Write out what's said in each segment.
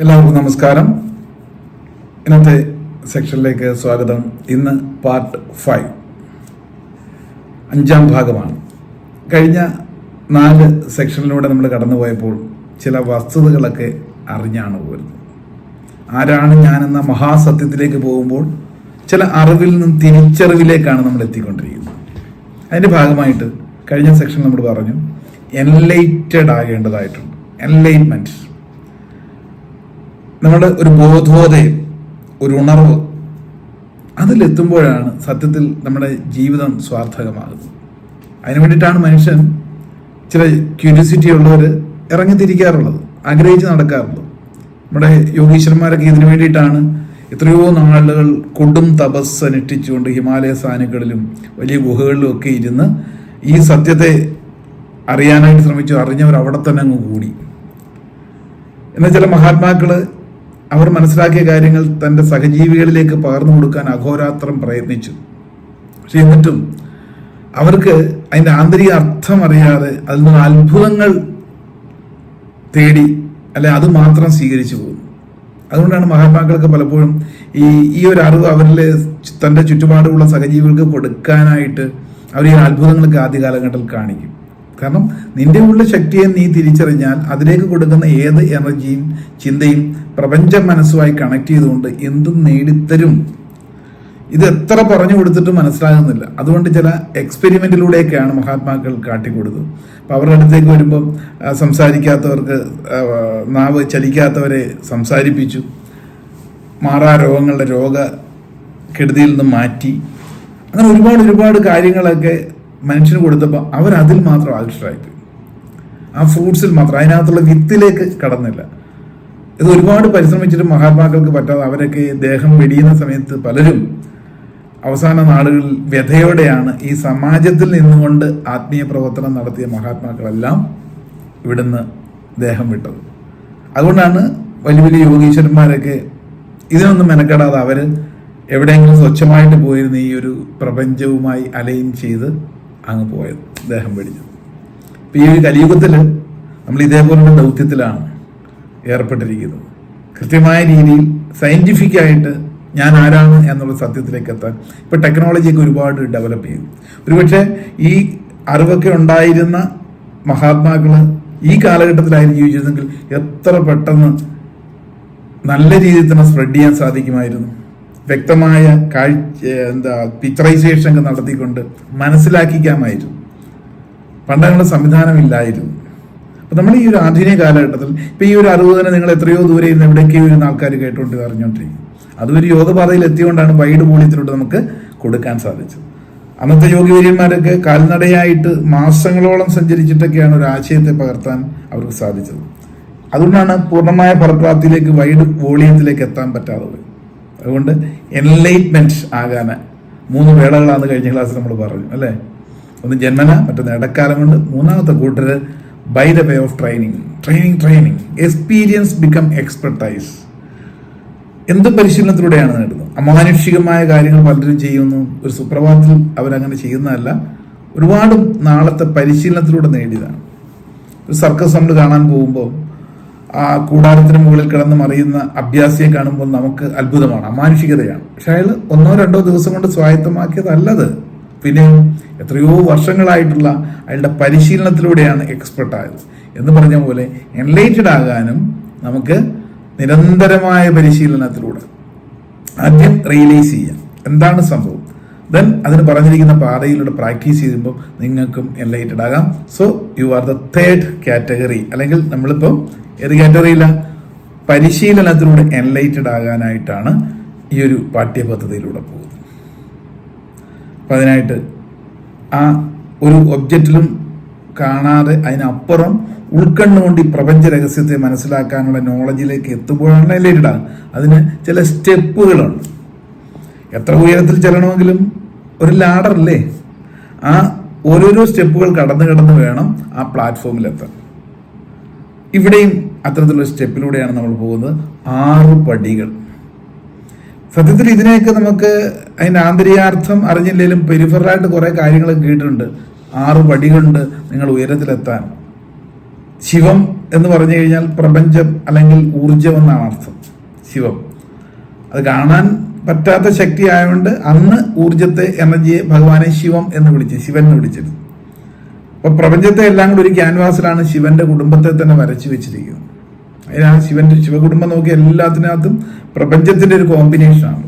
എല്ലാവർക്കും നമസ്കാരം. ഇന്നത്തെ സെക്ഷനിലേക്ക് സ്വാഗതം. ഇന്ന് പാർട്ട് 5, 5ാം ഭാഗമാണ്. കഴിഞ്ഞ 4 സെക്ഷനിലൂടെ നമ്മൾ കടന്നുപോയപ്പോൾ ചില വസ്തുതകളൊക്കെ അറിഞ്ഞാണ് പോരുന്നത്. ആരാണ് ഞാനെന്ന മഹാസത്യത്തിലേക്ക് പോകുമ്പോൾ ചില അറിവിൽ നിന്നും തിരിച്ചറിവിലേക്കാണ് നമ്മൾ എത്തിക്കൊണ്ടിരിക്കുന്നത്. അതിൻ്റെ ഭാഗമായിട്ട് കഴിഞ്ഞ സെക്ഷൻ നമ്മൾ പറഞ്ഞു എൻലൈറ്റഡ് ആകേണ്ടതായിട്ടുണ്ട്. എൻലൈറ്റ്മെന്റ്, നമ്മുടെ ഒരു ബോധോദയം, ഒരു ഉണർവ്, അതിലെത്തുമ്പോഴാണ് സത്യത്തിൽ നമ്മുടെ ജീവിതം സ്വാർത്ഥകമാകുന്നത്. അതിനു വേണ്ടിയിട്ടാണ് മനുഷ്യൻ, ചില ക്യൂരിയോസിറ്റി ഉള്ളവർ ഇറങ്ങിത്തിരിക്കാറുള്ളത്, ആഗ്രഹിച്ച് നടക്കാറുള്ളത്. നമ്മുടെ യോഗീശ്വരന്മാരൊക്കെ ഇതിനു വേണ്ടിയിട്ടാണ് എത്രയോ നാളുകൾ കൊടും തപസ് അനുഷ്ഠിച്ചുകൊണ്ട് ഹിമാലയ സാനുക്കളിലും വലിയ ഗുഹകളിലും ഒക്കെ ഇരുന്ന് ഈ സത്യത്തെ അറിയാനായിട്ട് ശ്രമിച്ചു. അറിഞ്ഞവർ അവിടെ തന്നെ അങ്ങ് കൂടി. എന്നാൽ ചില മഹാത്മാക്കള് അവർ മനസ്സിലാക്കിയ കാര്യങ്ങൾ തൻ്റെ സഹജീവികളിലേക്ക് പകർന്നു കൊടുക്കാൻ അഹോരാത്രം പ്രയത്നിച്ചു. പക്ഷെ എന്നിട്ടും അവർക്ക് അതിൻ്റെ ആന്തരിക അർത്ഥം അറിയാതെ അതിൽ നിന്ന് അത്ഭുതങ്ങൾ തേടി അല്ലെ അത് മാത്രം സ്വീകരിച്ചു പോകുന്നു. അതുകൊണ്ടാണ് മഹാത്മാക്കൾക്ക് പലപ്പോഴും ഈ ഒരു അറിവ് അവരിലെ തൻ്റെ ചുറ്റുപാടുള്ള സഹജീവികൾക്ക് കൊടുക്കാനായിട്ട് അവർ ഈ അത്ഭുതങ്ങളൊക്കെ ആദ്യ കാലഘട്ടത്തിൽ കാണിക്കും. കാരണം നിന്റെ ഉള്ള ശക്തിയെ നീ തിരിച്ചറിഞ്ഞാൽ അതിലേക്ക് കൊടുക്കുന്ന ഏത് എനർജിയും ചിന്തയും പ്രപഞ്ച മനസ്സുമായി കണക്ട് ചെയ്തുകൊണ്ട് എന്തും നേടിത്തരും. ഇത് എത്ര പറഞ്ഞു കൊടുത്തിട്ടും മനസ്സിലാകുന്നില്ല. അതുകൊണ്ട് ചില എക്സ്പെരിമെന്റിലൂടെയൊക്കെയാണ് മഹാത്മാക്കൾ കാട്ടിക്കൊടുത്തത്. അപ്പം അവരുടെ അടുത്തേക്ക് വരുമ്പം സംസാരിക്കാത്തവർക്ക്, നാവ് ചലിക്കാത്തവരെ സംസാരിപ്പിച്ചു, മാറാ രോഗങ്ങളുടെ രോഗകെടുതിയിൽ നിന്ന് മാറ്റി. അങ്ങനെ ഒരുപാട് കാര്യങ്ങളൊക്കെ മനുഷ്യന് കൊടുത്തപ്പോൾ അവരതിൽ മാത്രം ആകൃഷ്ടരായിപ്പോയി. ആ ഫ്രൂട്ട്സിൽ മാത്രം, അതിനകത്തുള്ള വിത്തിലേക്ക് കടന്നില്ല. ഇത് ഒരുപാട് പരിശ്രമിച്ചിട്ട് മഹാത്മാക്കൾക്ക് പറ്റാതെ അവരൊക്കെ ദേഹം വെടിയുന്ന സമയത്ത് പലരും അവസാന നാളുകളിൽ വ്യഥയോടെയാണ് ഈ സമാജത്തിൽ നിന്നുകൊണ്ട് ആത്മീയ പ്രവർത്തനം നടത്തിയ മഹാത്മാക്കളെല്ലാം ഇവിടുന്ന് ദേഹം വിട്ടത്. അതുകൊണ്ടാണ് വലിയ യോഗീശ്വരന്മാരൊക്കെ ഇതിനൊന്നും മെനക്കെടാതെ അവർ എവിടെയെങ്കിലും സ്വച്ഛമായിട്ട് പോയിരുന്ന ഈ ഒരു പ്രപഞ്ചവുമായി അലൈൻ ചെയ്ത് അങ്ങ് പോയത്, ദേഹം വെടിഞ്ഞത്. ഇപ്പം ഈ ഒരു കലിയുഗത്തിൽ നമ്മൾ ഇതേപോലുള്ള ദൗത്യത്തിലാണ് ഏർപ്പെട്ടിരിക്കുന്നത്. കൃത്യമായ രീതിയിൽ സയന്റിഫിക്കായിട്ട് ഞാൻ ആരാണ് എന്നുള്ള സത്യത്തിലേക്ക് എത്താൻ ഇപ്പം ടെക്നോളജിയൊക്കെ ഒരുപാട് ഡെവലപ്പ് ചെയ്തു. ഒരുപക്ഷെ ഈ അറിവൊക്കെ ഉണ്ടായിരുന്ന മഹാത്മാക്കള് ഈ കാലഘട്ടത്തിലായിരുന്നു ജീവിച്ചിരുന്നെങ്കിൽ എത്ര പെട്ടെന്ന് നല്ല രീതിയിൽ തന്നെ സ്പ്രെഡ് ചെയ്യാൻ സാധിക്കുമായിരുന്നു. വ്യക്തമായ പിക്ചറൈസേഷൻ ഒക്കെ നടത്തിക്കൊണ്ട് മനസ്സിലാക്കിക്കാമായിരുന്നു. പണ്ടങ്ങനെ സംവിധാനമില്ലായിരുന്നു. അപ്പൊ നമ്മൾ ഈ ഒരു ആധുനിക കാലഘട്ടത്തിൽ ഇപ്പൊ ഈ ഒരു അറിവ് തന്നെ നിങ്ങൾ എത്രയോ ദൂരെ ഇരുന്ന് എവിടേക്കോ ഇരുന്ന് ആൾക്കാർ കേട്ടുകൊണ്ട് അറിഞ്ഞുകൊണ്ടിരിക്കും. അതൊരു യോഗപാതയിൽ എത്തിയോണ്ടാണ് വൈഡ് ബോളിയത്തിലൂടെ നമുക്ക് കൊടുക്കാൻ സാധിച്ചത്. അന്നത്തെ യോഗിവര്യന്മാരൊക്കെ കാൽനടയായിട്ട് മാസങ്ങളോളം സഞ്ചരിച്ചിട്ടൊക്കെയാണ് ഒരു ആശയത്തെ പകർത്താൻ അവർക്ക് സാധിച്ചത്. അതുകൊണ്ടാണ് പൂർണ്ണമായ ഫലപ്രാപ്തിയിലേക്ക് വൈഡ് വോളിയത്തിലേക്ക് എത്താൻ പറ്റാതെ പോയി. അതുകൊണ്ട് എൻലൈറ്റ്മെന്റ് ആകാൻ 3 വേളകളാണ് കഴിഞ്ഞ ക്ലാസ്സിൽ നമ്മൾ പറഞ്ഞു അല്ലേ. ഒന്ന് ജന്മന, മറ്റൊന്ന് ഇടക്കാലം കൊണ്ട്, മൂന്നാമത്തെ കൂട്ടര് by the way of training experience become expertise. എന്ത് പരിശീലനത്തിലൂടെയാണ് നേടുന്നത്? അമാനുഷികമായ കാര്യങ്ങൾ പലരും ചെയ്യുന്നു. ഒരു സുപ്രഭാതത്തിൽ അവരങ്ങനെ ചെയ്യുന്നതല്ല, ഒരുപാട് നാളത്തെ പരിശീലനത്തിലൂടെ നേടിയതാണ്. ഒരു സർക്കസ് നമ്മൾ കാണാൻ പോകുമ്പോൾ ആ കൂടാരത്തിന് മുകളിൽ കിടന്ന് മറിയുന്ന അഭ്യാസിയെ കാണുമ്പോൾ നമുക്ക് അത്ഭുതമാണ്, അമാനുഷികതയാണ്. പക്ഷെ അയാൾ 1-2 ദിവസം കൊണ്ട് സ്വായത്തമാക്കിയതല്ലത്. പിന്നെ എത്രയോ വർഷങ്ങളായിട്ടുള്ള അയാളുടെ പരിശീലനത്തിലൂടെയാണ് എക്സ്പെർട്ട് ആയത്. എന്ന് പറഞ്ഞ പോലെ എൻലൈറ്റഡ് ആകാനും നമുക്ക് നിരന്തരമായ പരിശീലനത്തിലൂടെ ആദ്യം റിയലൈസ് ചെയ്യാം എന്താണ് സംഭവം. ദെൻ അതിന് പറഞ്ഞിരിക്കുന്ന പാതയിലൂടെ പ്രാക്ടീസ് ചെയ്യുമ്പോൾ നിങ്ങൾക്കും എൻലൈറ്റഡ് ആകാം. So you are the 3rd category. അല്ലെങ്കിൽ നമ്മളിപ്പോൾ ഏത് കാറ്റഗറിയില്ല? പരിശീലനത്തിലൂടെ എൻലൈറ്റഡ് ആകാനായിട്ടാണ് ഈ ഒരു പാഠ്യപദ്ധതിയിലൂടെ പോകുന്നത്. അപ്പം അതിനായിട്ട് ആ ഒരു ഒബ്ജക്റ്റിലും കാണാതെ അതിനപ്പുറം ഉൾക്കണ്ണുകൊണ്ട് ഈ പ്രപഞ്ച രഹസ്യത്തെ മനസ്സിലാക്കാനുള്ള നോളജിലേക്ക് എത്തുമ്പോഴാണ് എൻലൈറ്റഡ് ആകുന്നത്. അതിന് ചില സ്റ്റെപ്പുകളുണ്ട്. എത്ര ഉയരത്തിൽ ചെല്ലണമെങ്കിലും ഒരു ലാഡറല്ലേ, ആ ഓരോരോ സ്റ്റെപ്പുകൾ കടന്ന് വേണം ആ പ്ലാറ്റ്ഫോമിലെത്താൻ. ഇവിടെയും അത്തരത്തിലുള്ള സ്റ്റെപ്പിലൂടെയാണ് നമ്മൾ പോകുന്നത്. 6 പടികൾ. സത്യത്തിൽ ഇതിനെയൊക്കെ നമുക്ക് അതിൻ്റെ ആന്തരികാർത്ഥം അറിഞ്ഞില്ലെങ്കിലും പെരിഫറലായിട്ട് കുറെ കാര്യങ്ങൾ കേട്ടിട്ടുണ്ട്. 6 പടികളുണ്ട് നിങ്ങൾ ഉയരത്തിലെത്താൻ. ശിവം എന്ന് പറഞ്ഞു കഴിഞ്ഞാൽ പ്രപഞ്ചം അല്ലെങ്കിൽ ഊർജം എന്നാണ് അർത്ഥം. ശിവം അത് കാണാൻ പറ്റാത്ത ശക്തി ആയതുകൊണ്ട് അന്ന് ഊർജത്തെ, എനർജിയെ ഭഗവാനെ ശിവം എന്ന് ശിവൻ എന്ന് വിളിച്ചിരുന്നു. അപ്പൊ പ്രപഞ്ചത്തെ എല്ലാം കൂടി ഒരു ക്യാൻവാസിലാണ് ശിവന്റെ കുടുംബത്തെ തന്നെ വരച്ചു വെച്ചിരിക്കുന്നത്. അതിനാണ് ശിവകുടുംബം നോക്കി എല്ലാത്തിനകത്തും പ്രപഞ്ചത്തിന്റെ ഒരു കോമ്പിനേഷനാണ്.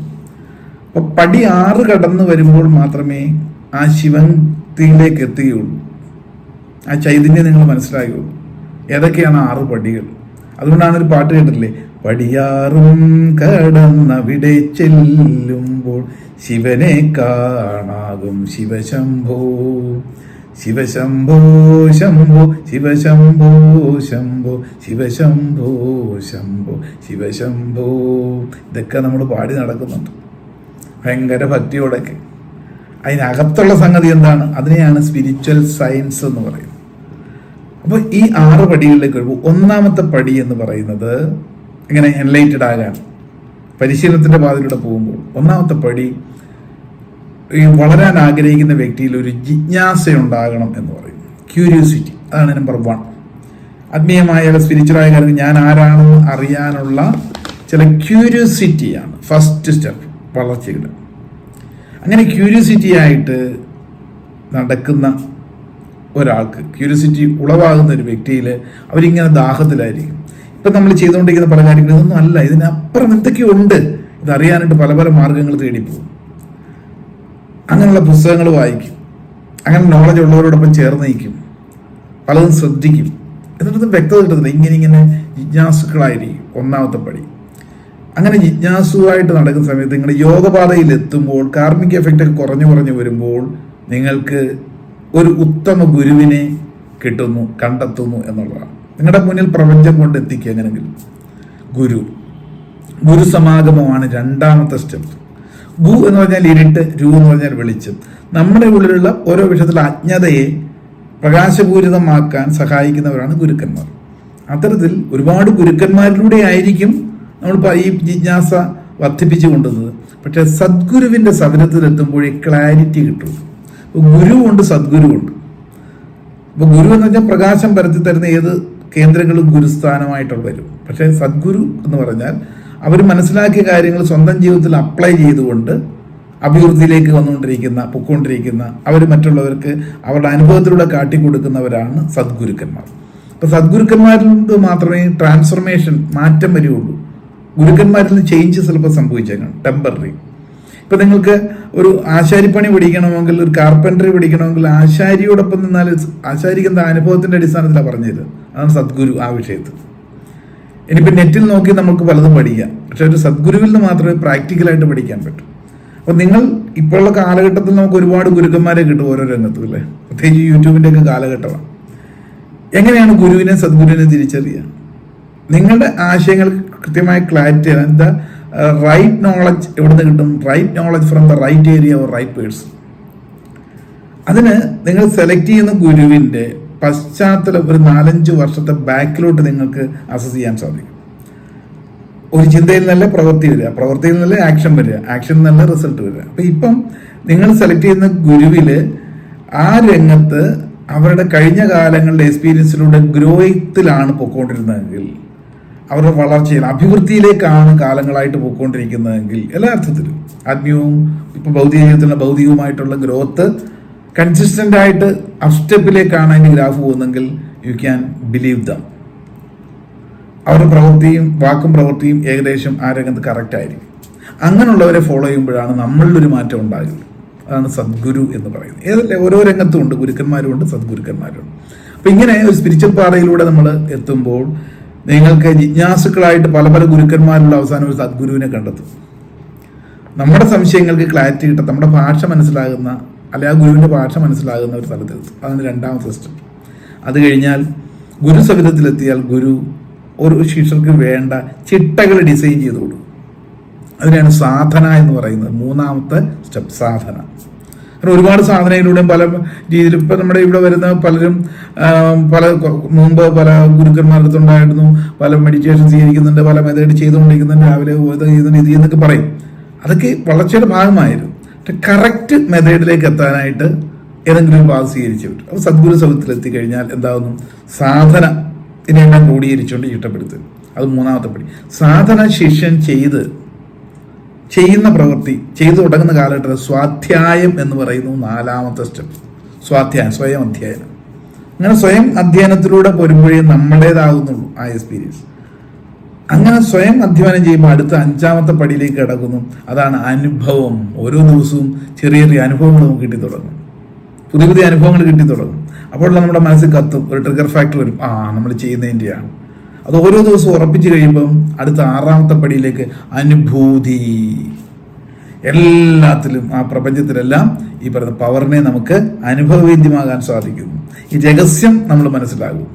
അപ്പൊ പടി 6 കടന്നു വരുമ്പോൾ മാത്രമേ ആ ശിവത്തിലേക്ക് എത്തുകയുള്ളൂ. ആ ചൈതന്യം നിങ്ങൾ മനസ്സിലാകുള്ളൂ. ഏതൊക്കെയാണ് 6 പടികൾ? അതുകൊണ്ടാണ് ഒരു പാട്ട് കേട്ടില്ലേ, പടിയാറും കടന്നവിടെ ചെല്ലുമ്പോൾ ശിവനെ കാണാകും ശിവശംഭോ ശിവശംഭോ ശംഭോ ശിവശംഭോ ശംഭോ ശിവശംഭോ ശംഭോ ശിവശംഭോ. ഇതൊക്കെ നമ്മൾ പാടി നടക്കുന്നുണ്ട് ഭയങ്കര ഭക്തിയോടൊക്കെ. അതിനകത്തുള്ള സംഗതി എന്താണ്? അതിനെയാണ് സ്പിരിച്വൽ സയൻസ് എന്ന് പറയുന്നത്. അപ്പോൾ ഈ 6 പടികളിലേക്ക് വരുമ്പോൾ ഒന്നാമത്തെ പടി എന്ന് പറയുന്നത് ഇങ്ങനെ എൻലൈറ്റഡ് ആകാൻ പരിശീലനത്തിന്റെ പാതയിലൂടെ പോകുമ്പോൾ ഒന്നാമത്തെ പടി ഈ വളരാൻ ആഗ്രഹിക്കുന്ന വ്യക്തിയിൽ ഒരു ജിജ്ഞാസ ഉണ്ടാകണം എന്ന് പറയും. ക്യൂരിയോസിറ്റി, അതാണ് നമ്പർ 1. ആത്മീയമായ സ്പിരിച്വലായ കാര്യം ഞാൻ ആരാണെന്ന് അറിയാനുള്ള ചില ക്യൂരിയോസിറ്റിയാണ് ഫസ്റ്റ് സ്റ്റെപ്പ് വളർച്ചയുടെ. അങ്ങനെ ക്യൂരിയോസിറ്റി ആയിട്ട് നടക്കുന്ന ഒരാൾക്ക്, ക്യൂരിയോസിറ്റി ഉളവാകുന്ന ഒരു വ്യക്തിയിൽ അവരിങ്ങനെ ദാഹത്തിലായിരിക്കും. ഇപ്പം നമ്മൾ ചെയ്തുകൊണ്ടിരിക്കുന്ന പല കാര്യങ്ങളും ഇതൊന്നും അല്ല, ഇതിനപ്പുറം എന്തൊക്കെയുണ്ട്, ഇതറിയാനായിട്ട് പല പല മാർഗങ്ങൾ തേടിപ്പോകും. അങ്ങനെയുള്ള പുസ്തകങ്ങൾ വായിക്കും, അങ്ങനെ നോളജ് ഉള്ളവരോടൊപ്പം ചേർന്ന് നിൽക്കും, പലതും ശ്രദ്ധിക്കും. എന്നിട്ടൊന്നും വ്യക്തത കിട്ടുന്നില്ല. ഇങ്ങനെ ജിജ്ഞാസുക്കളായിരിക്കും ഒന്നാമത്തെ പടി. അങ്ങനെ ജിജ്ഞാസുവായിട്ട് നടക്കുന്ന സമയത്ത് നിങ്ങൾ യോഗപാതയിൽ എത്തുമ്പോൾ കാർമിക് എഫക്റ്റ് ഒക്കെ കുറഞ്ഞു വരുമ്പോൾ നിങ്ങൾക്ക് ഒരു ഉത്തമ ഗുരുവിനെ കണ്ടെത്തുന്നു എന്നുള്ളതാണ്. നിങ്ങളുടെ മുന്നിൽ പ്രപഞ്ചം കൊണ്ട് എത്തിക്കുക. എങ്ങനെങ്കിലും ഗുരു സമാഗമമാണ് രണ്ടാമത്തെ സ്റ്റെപ്പ്. ഗു എന്ന് പറഞ്ഞാൽ ഇരുട്ട്, രു എന്ന് പറഞ്ഞാൽ വെളിച്ചം. നമ്മുടെ ഉള്ളിലുള്ള ഓരോ വിഷയത്തിലെ അജ്ഞതയെ പ്രകാശപൂരിതമാക്കാൻ സഹായിക്കുന്നവരാണ് ഗുരുക്കന്മാർ. അത്തരത്തിൽ ഒരുപാട് ഗുരുക്കന്മാരിലൂടെ ആയിരിക്കും നമ്മളിപ്പോൾ ഈ ജിജ്ഞാസ വർദ്ധിപ്പിച്ചു കൊണ്ടുവന്നത്. പക്ഷെ സദ്ഗുരുവിന്റെ സബലത്തിലെത്തുമ്പോഴേ ക്ലാരിറ്റി കിട്ടും. ഗുരുവുണ്ട്, സദ്ഗുരുവുണ്ട്. അപ്പൊ ഗുരു എന്ന് പറഞ്ഞാൽ പ്രകാശം പരത്തി തരുന്ന ഏത് കേന്ദ്രങ്ങളും ഗുരുസ്ഥാനമായിട്ടുള്ള വരും. പക്ഷെ സദ്ഗുരു എന്ന് പറഞ്ഞാൽ അവർ മനസ്സിലാക്കിയ കാര്യങ്ങൾ സ്വന്തം ജീവിതത്തിൽ അപ്ലൈ ചെയ്തുകൊണ്ട് അഭിവൃദ്ധിയിലേക്ക് പൊയ്ക്കൊണ്ടിരിക്കുന്ന അവർ മറ്റുള്ളവർക്ക് അവരുടെ അനുഭവത്തിലൂടെ കാട്ടിക്കൊടുക്കുന്നവരാണ് സദ്ഗുരുക്കന്മാർ. അപ്പൊ സദ്ഗുരുക്കന്മാരിൽ മാത്രമേ ട്രാൻസ്ഫർമേഷൻ, മാറ്റം വരികയുള്ളൂ. ഗുരുക്കന്മാരിൽ ചേഞ്ച് ചിലപ്പോൾ സംഭവിച്ചേക്കാം, ടെമ്പററി. ഇപ്പൊ നിങ്ങൾക്ക് ഒരു ആശാരിപ്പണി പഠിക്കണമെങ്കിൽ, ഒരു കാർപ്പൻട്രി പഠിക്കണമെങ്കിൽ ആശാരിയോടൊപ്പം നിന്നാൽ ആശാരിക്ക് എന്താ അനുഭവത്തിന്റെ അടിസ്ഥാനത്തിലാണ് പറഞ്ഞത്. അതാണ് സദ്ഗുരു ആ വിഷയത്തിൽ. ഇനിയിപ്പോൾ നെറ്റിൽ നോക്കി നമുക്ക് പലതും പഠിക്കാം, പക്ഷെ ഒരു സദ്ഗുരുവിൽ നിന്ന് മാത്രമേ പ്രാക്ടിക്കലായിട്ട് പഠിക്കാൻ പറ്റൂ. അപ്പോൾ നിങ്ങൾ ഇപ്പോഴുള്ള കാലഘട്ടത്തിൽ നമുക്ക് ഒരുപാട് ഗുരുക്കന്മാരെ കിട്ടും ഓരോ രംഗത്തും, അല്ലേ? പ്രത്യേകിച്ച് യൂട്യൂബിൻ്റെ ഒക്കെ കാലഘട്ടമാണ്. എങ്ങനെയാണ് ഗുരുവിനെ സദ്ഗുരുവിനെ തിരിച്ചറിയുക? നിങ്ങളുടെ ആശയങ്ങൾ കൃത്യമായ ക്ലാരിറ്റി, എന്താ റൈറ്റ് നോളജ് എവിടെ നിന്ന് കിട്ടും? Right knowledge from the right area or right person. അതിന് നിങ്ങൾ സെലക്ട് ചെയ്യുന്ന ഗുരുവിൻ്റെ പശ്ചാത്തലം ഒരു 4-5 വർഷത്തെ ബാക്കിലോട്ട് നിങ്ങൾക്ക് അസസ് ചെയ്യാൻ സാധിക്കും. ഒരു ചിന്തയിൽ നല്ല പ്രവൃത്തി വരിക, പ്രവൃത്തിയിൽ നല്ല ആക്ഷൻ വരിക, ആക്ഷനിൽ നല്ല റിസൾട്ട് വരിക. അപ്പം ഇപ്പം നിങ്ങൾ സെലക്ട് ചെയ്യുന്ന ഗുരുവില് ആ രംഗത്ത് അവരുടെ കഴിഞ്ഞ കാലങ്ങളുടെ എക്സ്പീരിയൻസിലൂടെ ഗ്രോത്തിലാണ് പൊയ്ക്കൊണ്ടിരുന്നതെങ്കിൽ, അവരുടെ വളർച്ചയിൽ അഭിവൃദ്ധിയിലേക്കാണ് കാലങ്ങളായിട്ട് പോയിക്കൊണ്ടിരിക്കുന്നതെങ്കിൽ, എല്ലാ അർത്ഥത്തിലും ആത്മീയവും ഇപ്പൊ ഭൗതിക ജീവിതത്തിലുള്ള ഭൗതികവുമായിട്ടുള്ള ഗ്രോത്ത് കൺസിസ്റ്റന്റ് ആയിട്ട് അപ് സ്റ്റെപ്പിലേക്കാണ് അതിന്റെ ഗ്രാഫ് പോകുന്നെങ്കിൽ യു ക്യാൻ ബിലീവ് ദം. അവരുടെ വാക്കും പ്രവൃത്തിയും ഏകദേശം ആ രംഗത്ത് കറക്റ്റ് ആയിരിക്കും. അങ്ങനെയുള്ളവരെ ഫോളോ ചെയ്യുമ്പോഴാണ് നമ്മളിലൊരു മാറ്റം ഉണ്ടാകുന്നത്. അതാണ് സദ്ഗുരു എന്ന് പറയുന്നത്. ഏതല്ലേ ഓരോ രംഗത്തും ഉണ്ട് ഗുരുക്കന്മാരുമുണ്ട്, സദ്ഗുരുക്കന്മാരുണ്ട്. അപ്പൊ ഇങ്ങനെ ഒരു സ്പിരിച്വൽ പാതയിലൂടെ നമ്മൾ എത്തുമ്പോൾ നിങ്ങൾക്ക് ജിജ്ഞാസുക്കളായിട്ട് പല പല ഗുരുക്കന്മാരുടെ അവസാനം ഒരു സദ്ഗുരുവിനെ കണ്ടെത്തും. നമ്മുടെ സംശയങ്ങൾക്ക് ക്ലാരിറ്റി കിട്ടും, നമ്മുടെ ഭാഷ മനസ്സിലാകുന്ന, അല്ലെ ആ ഗുരുവിന്റെ ഭാഷ മനസ്സിലാകുന്ന ഒരു സ്ഥലത്തെത്തും. അതാണ് രണ്ടാമത്തെ സ്റ്റെപ്പ്. അത് കഴിഞ്ഞാൽ ഗുരു സവിധത്തിലെത്തിയാൽ ഗുരു ഒരു ശിഷ്യർക്ക് വേണ്ട ചിട്ടകൾ ഡിസൈൻ ചെയ്ത് കൊടുക്കും. അതിനാണ് സാധന എന്ന് പറയുന്നത്. മൂന്നാമത്തെ സ്റ്റെപ്പ് സാധന. കാരണം ഒരുപാട് സാധനയിലൂടെയും പല രീതിയിൽ ഇപ്പം നമ്മുടെ ഇവിടെ വരുന്ന പലരും മുമ്പ് പല ഗുരുക്കന്മാരടുത്തുണ്ടായിരുന്നു, പല മെഡിറ്റേഷൻ സ്വീകരിക്കുന്നുണ്ട്, പല മെത്തേഡ് ചെയ്തുകൊണ്ടിരിക്കുന്നുണ്ട്, രാവിലെ ഇത് എന്നൊക്കെ പറയും. അതൊക്കെ വളർച്ചയുടെ ഭാഗമായിരുന്നു. പക്ഷെ കറക്റ്റ് മെത്തേഡിലേക്ക് എത്താനായിട്ട് ഏതെങ്കിലും പാത സ്വീകരിച്ചു പറ്റും. അപ്പോൾ സദ്ഗുരു സൗത്തിൽ എത്തിക്കഴിഞ്ഞാൽ എന്താകുന്നു? സാധന ഇതിനെല്ലാം ക്രോഡീകരിച്ചുകൊണ്ട് ചിട്ടപ്പെടുത്തുക. അത് മൂന്നാമത്തെ പടി. സാധന ശിഷ്യൻ ചെയ്യുന്ന പ്രവൃത്തി ചെയ്തു തുടങ്ങുന്ന കാലഘട്ടത്തിൽ സ്വാധ്യായം എന്ന് പറയുന്നു നാലാമത്തെ സ്റ്റെപ്പ്. സ്വാധ്യായം, സ്വയം അധ്യയനം. അങ്ങനെ സ്വയം അധ്യയനത്തിലൂടെ പോരുമ്പോഴേ നമ്മുടേതാകുന്നുള്ളൂ ആ എക്സ്പീരിയൻസ്. അങ്ങനെ സ്വയം അധ്യയനം ചെയ്യുമ്പോൾ അടുത്ത അഞ്ചാമത്തെ പടിയിലേക്ക് കിടക്കുന്നു. അതാണ് അനുഭവം. ഓരോ ദിവസവും ചെറിയ ചെറിയ അനുഭവങ്ങൾ നമുക്ക് കിട്ടി തുടങ്ങും, പുതിയ പുതിയ അനുഭവങ്ങൾ കിട്ടി തുടങ്ങും. അപ്പോൾ നമ്മുടെ മനസ്സിൽ കത്തും, ഒരു ട്രിഗർ ഫാക്ടർ വരും, നമ്മൾ ചെയ്യുന്നതിൻ്റെയാണ്. അത് ഓരോ ദിവസവും ഉറപ്പിച്ച് കഴിയുമ്പം അടുത്ത ആറാമത്തെ പടിയിലേക്ക് അനുഭൂതി. എല്ലാത്തിലും, ആ പ്രപഞ്ചത്തിലെല്ലാം ഈ പറയുന്ന പവറിനെ നമുക്ക് അനുഭവവേദ്യമാകാൻ സാധിക്കുന്നു. ഈ രഹസ്യം നമ്മൾ മനസ്സിലാകും.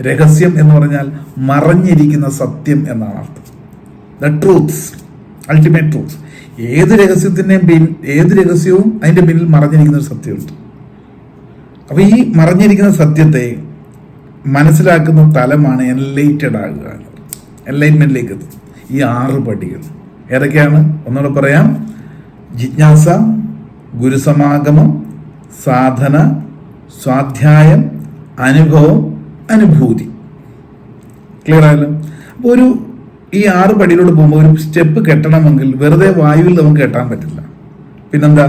രഹസ്യം എന്ന് പറഞ്ഞാൽ മറഞ്ഞിരിക്കുന്ന സത്യം എന്നാണ് അർത്ഥം. The truth, ultimate truth. ഏത് രഹസ്യവും അതിന്റെ പിന്നിൽ മറഞ്ഞിരിക്കുന്ന ഒരു സത്യമുണ്ട്. അപ്പൊ ഈ മറഞ്ഞിരിക്കുന്ന സത്യത്തെ മനസ്സിലാക്കുന്ന തലമാണ് എൻലൈറ്റഡ് ആകുക, എൻലൈറ്റ്മെന്റിലേക്ക് എത്തും. ഈ 6 പടികൾ ഏതൊക്കെയാണ്? ഒന്നുകൂടെ പറയാം. ജിജ്ഞാസ, ഗുരുസമാഗമം, സാധന, സ്വാധ്യായം, അനുഭവം, അനുഭൂതി. ക്ലിയർ ആയല്ലോ? അപ്പോൾ ഈ 6 പടിയിലൂടെ പോകുമ്പോൾ ഒരു സ്റ്റെപ്പ് കെട്ടണമെങ്കിൽ വെറുതെ വായുവിൽ നമുക്ക് കെട്ടാൻ പറ്റില്ല. പിന്നെന്താ?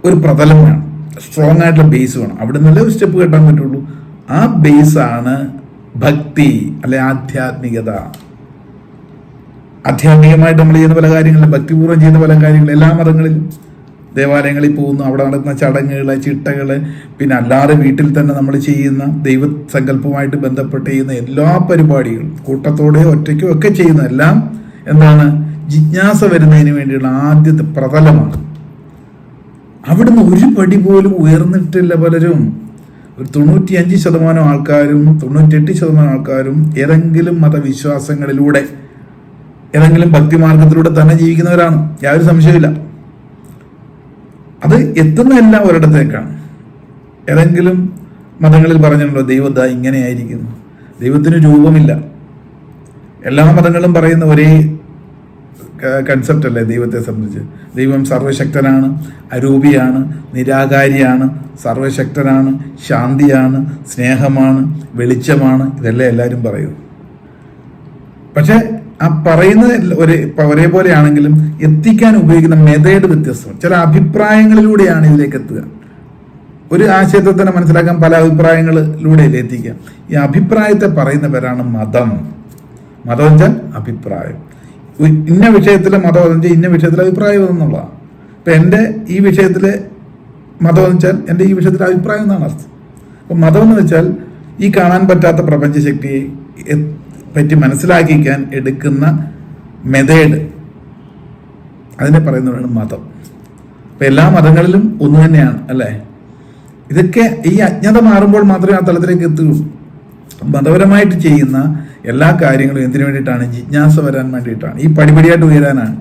ഒരു പ്രതലം വേണം, സ്ട്രോങ് ആയിട്ടുള്ള ബേസ് വേണം. അവിടെ നിന്നല്ലേ ഒരു സ്റ്റെപ്പ് കെട്ടാൻ പറ്റുള്ളൂ. ആ ബേസാണ് ഭക്തി, അല്ലെ ആധ്യാത്മികത. ആധ്യാത്മികമായിട്ട് നമ്മൾ ചെയ്യുന്ന പല കാര്യങ്ങളും, ഭക്തിപൂർവ്വം ചെയ്യുന്ന പല കാര്യങ്ങളും എല്ലാ മതങ്ങളിലും. ദേവാലയങ്ങളിൽ പോകുന്നു, അവിടെ നടക്കുന്ന ചടങ്ങുകൾ, ചിട്ടകള്, പിന്നെ അല്ലാതെ വീട്ടിൽ തന്നെ നമ്മൾ ചെയ്യുന്ന ദൈവസങ്കല്പവുമായിട്ട് ബന്ധപ്പെട്ട് ചെയ്യുന്ന എല്ലാ പരിപാടികളും, കൂട്ടത്തോടെയോ ഒറ്റയ്ക്കോ ഒക്കെ ചെയ്യുന്ന എല്ലാം എന്താണ്? ജിജ്ഞാസ വരുന്നതിന് വേണ്ടിയുള്ള ആദ്യത്തെ പ്രതലമാണ്. അവിടുന്ന് ഒരു പടി പോലും ഉയർന്നിട്ടില്ല പലരും. ഒരു 95% ആൾക്കാരും 98% ആൾക്കാരും ഏതെങ്കിലും മതവിശ്വാസങ്ങളിലൂടെ, ഏതെങ്കിലും ഭക്തിമാർഗത്തിലൂടെ തന്നെ ജീവിക്കുന്നവരാണ്. യാതൊരു സംശയമില്ല. അത് എത്തുന്നതെല്ലാം ഒരിടത്തേക്കാണ്. ഏതെങ്കിലും മതങ്ങളിൽ പറഞ്ഞല്ലോ ദൈവം ഇങ്ങനെയായിരിക്കുന്നു. ദൈവത്തിന് രൂപമില്ല. എല്ലാ മതങ്ങളും പറയുന്ന ഒരേ കൺസെപ്റ്റ് അല്ലേ ദൈവത്തെ സംബന്ധിച്ച്? ദൈവം സർവശക്തനാണ്, അരൂപിയാണ്, നിരാകാരിയാണ്, സർവശക്തനാണ്, ശാന്തിയാണ്, സ്നേഹമാണ്, വെളിച്ചമാണ്. ഇതെല്ലാം എല്ലാവരും പറയുന്നു. പക്ഷെ ആ പറയുന്നത് ഒരേപോലെയാണെങ്കിലും എത്തിക്കാൻ ഉപയോഗിക്കുന്ന മെത്തേഡ് വ്യത്യസ്തമാണ്. ചില അഭിപ്രായങ്ങളിലൂടെയാണ് ഇതിലേക്ക് എത്തുക. ഒരു ആശയത്തെ തന്നെ മനസ്സിലാക്കാൻ പല അഭിപ്രായങ്ങളിലൂടെയല്ലേ എത്തിക്കുക. ഈ അഭിപ്രായത്തെ പറയുന്ന പേരാണ് മതം. മതം വെച്ചാൽ അഭിപ്രായം. ഇന്ന വിഷയത്തിലെ മതം വെച്ചാൽ ഇന്ന വിഷയത്തിലെ അഭിപ്രായം എന്നുള്ളതാണ്. ഇപ്പം എൻ്റെ ഈ വിഷയത്തിലെ മതം എന്ന് വെച്ചാൽ എൻ്റെ ഈ വിഷയത്തിലെ അഭിപ്രായം എന്നാണ് അർത്ഥം. അപ്പം മതം എന്ന് വെച്ചാൽ ഈ കാണാൻ പറ്റാത്ത പ്രപഞ്ചശക്തിയെ പറ്റി മനസ്സിലാക്കിക്കാൻ എടുക്കുന്ന മെത്തേഡ്, അതിനെ പറയുന്നതാണ് മതം. അപ്പം എല്ലാ മതങ്ങളിലും ഒന്ന് തന്നെയാണ് അല്ലേ? ഇതൊക്കെ ഈ അജ്ഞത മാറുമ്പോൾ മാത്രമേ ആ തലത്തിലേക്ക് എത്തുകയുള്ളൂ. മതപരമായിട്ട് ചെയ്യുന്ന എല്ലാ കാര്യങ്ങളും എന്തിനു വേണ്ടിയിട്ടാണ്? ജിജ്ഞാസ വരാൻ വേണ്ടിയിട്ടാണ്, ഈ പടിപടിയായിട്ട് ഉയരാനാണ്.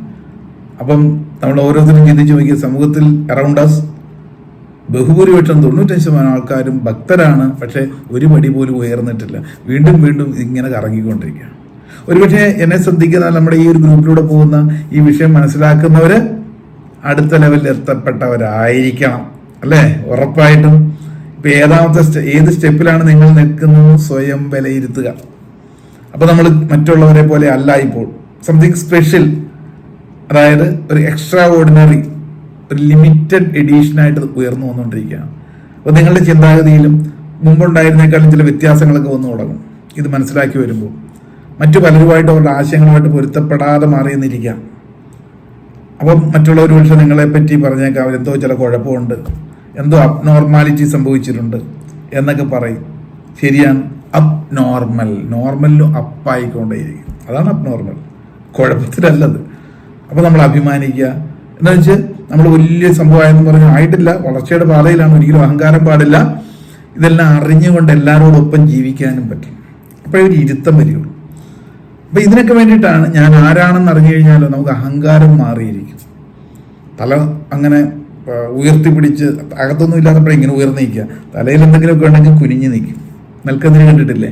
അപ്പം നമ്മൾ ഓരോരുത്തരും ചിന്തിച്ച് നോക്കിയ സമൂഹത്തിൽ അറൗണ്ട് അസ് ബഹുഭൂരിപക്ഷം 95% ആൾക്കാരും ഭക്തരാണ്. പക്ഷെ ഒരു പടി പോലും ഉയർന്നിട്ടില്ല. വീണ്ടും വീണ്ടും ഇങ്ങനെ കറങ്ങിക്കൊണ്ടിരിക്കുകയാണ്. ഒരുപക്ഷെ എന്നെ ശ്രദ്ധിക്കുന്ന നമ്മുടെ ഈ ഒരു ഗ്രൂപ്പിലൂടെ പോകുന്ന ഈ വിഷയം മനസ്സിലാക്കുന്നവര് അടുത്ത ലെവലിൽ എത്തപ്പെട്ടവരായിരിക്കണം അല്ലേ? ഉറപ്പായിട്ടും. ഇപ്പൊ ഏത് സ്റ്റെപ്പിലാണ് നിങ്ങൾ നിൽക്കുന്നത് സ്വയം വിലയിരുത്തുക. അപ്പൊ നമ്മൾ മറ്റുള്ളവരെ പോലെ അല്ല ഇപ്പോൾ. സംതിങ് സ്പെഷ്യൽ, അതായത് ഒരു എക്സ്ട്രാ ഓർഡിനറി, ഒരു ലിമിറ്റഡ് എഡീഷനായിട്ട് ഉയർന്നു വന്നുകൊണ്ടിരിക്കുകയാണ്. അപ്പോൾ നിങ്ങളുടെ ചിന്താഗതിയിലും മുമ്പുണ്ടായിരുന്നേക്കാളും ചില വ്യത്യാസങ്ങളൊക്കെ വന്നു തുടങ്ങും. ഇത് മനസ്സിലാക്കി വരുമ്പോൾ മറ്റു പലരുമായിട്ട് അവരുടെ ആശയങ്ങളുമായിട്ട് പൊരുത്തപ്പെടാതെ മാറിയെന്നിരിക്കാം. അപ്പം മറ്റുള്ളവർ പക്ഷേ നിങ്ങളെപ്പറ്റി പറഞ്ഞേക്കാം അവരെന്തോ ചില കുഴപ്പമുണ്ട്, എന്തോ അബ്നോർമാലിറ്റി സംഭവിച്ചിട്ടുണ്ട് എന്നൊക്കെ പറയും. ശരിയാണ്, നോർമലിനും അപ്പായിക്കൊണ്ടേയിരിക്കും. അതാണ് അബ്നോർമൽ, കുഴപ്പത്തിലല്ലത്. അപ്പോൾ നമ്മൾ അഭിമാനിക്കുക എന്താ വെച്ചാൽ നമ്മൾ വലിയ സംഭവമായെന്ന് പറഞ്ഞ് ആയിട്ടില്ല, വളർച്ചയുടെ പാതയിലാണ്. ഒരിക്കലും അഹങ്കാരം പാടില്ല. ഇതെല്ലാം അറിഞ്ഞുകൊണ്ട് എല്ലാവരോടൊപ്പം ജീവിക്കാനും പറ്റും. അപ്പോഴേ ഒരു ഇരുത്തം വരികയുള്ളൂ. അപ്പൊ ഇതിനൊക്കെ വേണ്ടിയിട്ടാണ് ഞാൻ ആരാണെന്ന് അറിഞ്ഞു കഴിഞ്ഞാലോ നമുക്ക് അഹങ്കാരം മാറിയിരിക്കും. തല അങ്ങനെ ഉയർത്തിപ്പിടിച്ച് അകത്തൊന്നും ഇല്ലാത്തപ്പോഴേ ഇങ്ങനെ ഉയർന്നു നിൽക്കുക. തലയിൽ എന്തെങ്കിലുമൊക്കെ ഉണ്ടെങ്കിൽ കുനിഞ്ഞു നിൽക്കും. നെൽക്കതിന് കണ്ടിട്ടില്ലേ?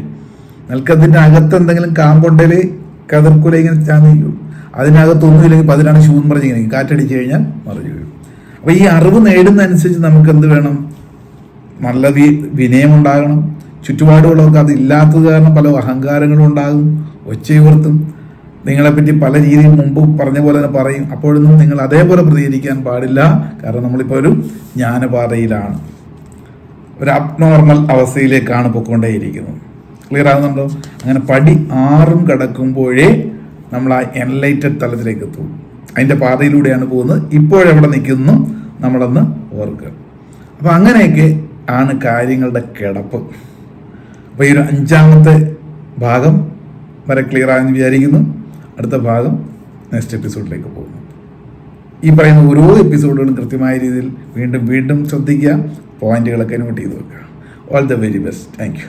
നെൽക്കതിൻ്റെ അകത്ത് എന്തെങ്കിലും കാമ്പുണ്ടെങ്കിൽ കതിർക്കുല ഇങ്ങനെ ചാന്നിരിക്കും. അതിനകത്തൊന്നുമില്ലെങ്കിൽ 10 ഷൂന്ന് പറഞ്ഞിങ്ങനെ കാറ്റടിച്ചു കഴിഞ്ഞാൽ മറിഞ്ഞു വീഴും. അപ്പൊ ഈ അറിവ് നേടുന്നതനുസരിച്ച് നമുക്ക് എന്ത് വേണം? നല്ല വിനയമുണ്ടാകണം, ചുറ്റുപാടുകളൊക്കെ അത് ഇല്ലാത്തത് കാരണം പല അഹങ്കാരങ്ങളും ഉണ്ടാകും, ഒച്ചയുയർത്തും, നിങ്ങളെപ്പറ്റി പല രീതിയിൽ മുമ്പ് പറഞ്ഞ പോലെ തന്നെ പറയും. അപ്പോഴൊന്നും നിങ്ങൾ അതേപോലെ പ്രതികരിക്കാൻ പാടില്ല. കാരണം നമ്മളിപ്പോൾ ഒരു ജ്ഞാനപാതയിലാണ്, ഒരു അബ്നോർമൽ അവസ്ഥയിലേക്കാണ് പൊയ്ക്കൊണ്ടേയിരിക്കുന്നത്. ക്ലിയർ ആകുന്നുണ്ടോ? അങ്ങനെ പടി 6 കടക്കുമ്പോഴേ നമ്മൾ ആ എൻലൈറ്റഡ് തലത്തിലേക്ക് എത്തും. അതിൻ്റെ പാതയിലൂടെയാണ് പോകുന്നത്. ഇപ്പോഴെവിടെ നിൽക്കുന്നു നമ്മളൊന്ന് ഓർക്കുക. അപ്പം അങ്ങനെയൊക്കെ ആണ് കാര്യങ്ങളുടെ കിടപ്പ്. അപ്പോൾ ഈ ഒരു 5ാമത്തെ ഭാഗം വരെ ക്ലിയർ ആയെന്ന് വിചാരിക്കുന്നു. അടുത്ത ഭാഗം നെക്സ്റ്റ് എപ്പിസോഡിലേക്ക് പോകുന്നു. ഈ പറയുന്ന ഓരോ എപ്പിസോഡുകളും കൃത്യമായ രീതിയിൽ വീണ്ടും ശ്രദ്ധിക്കുക, പോയിന്റുകളൊക്കെ നോട്ട് ചെയ്ത് വെക്കുക. All the very best. Thank you.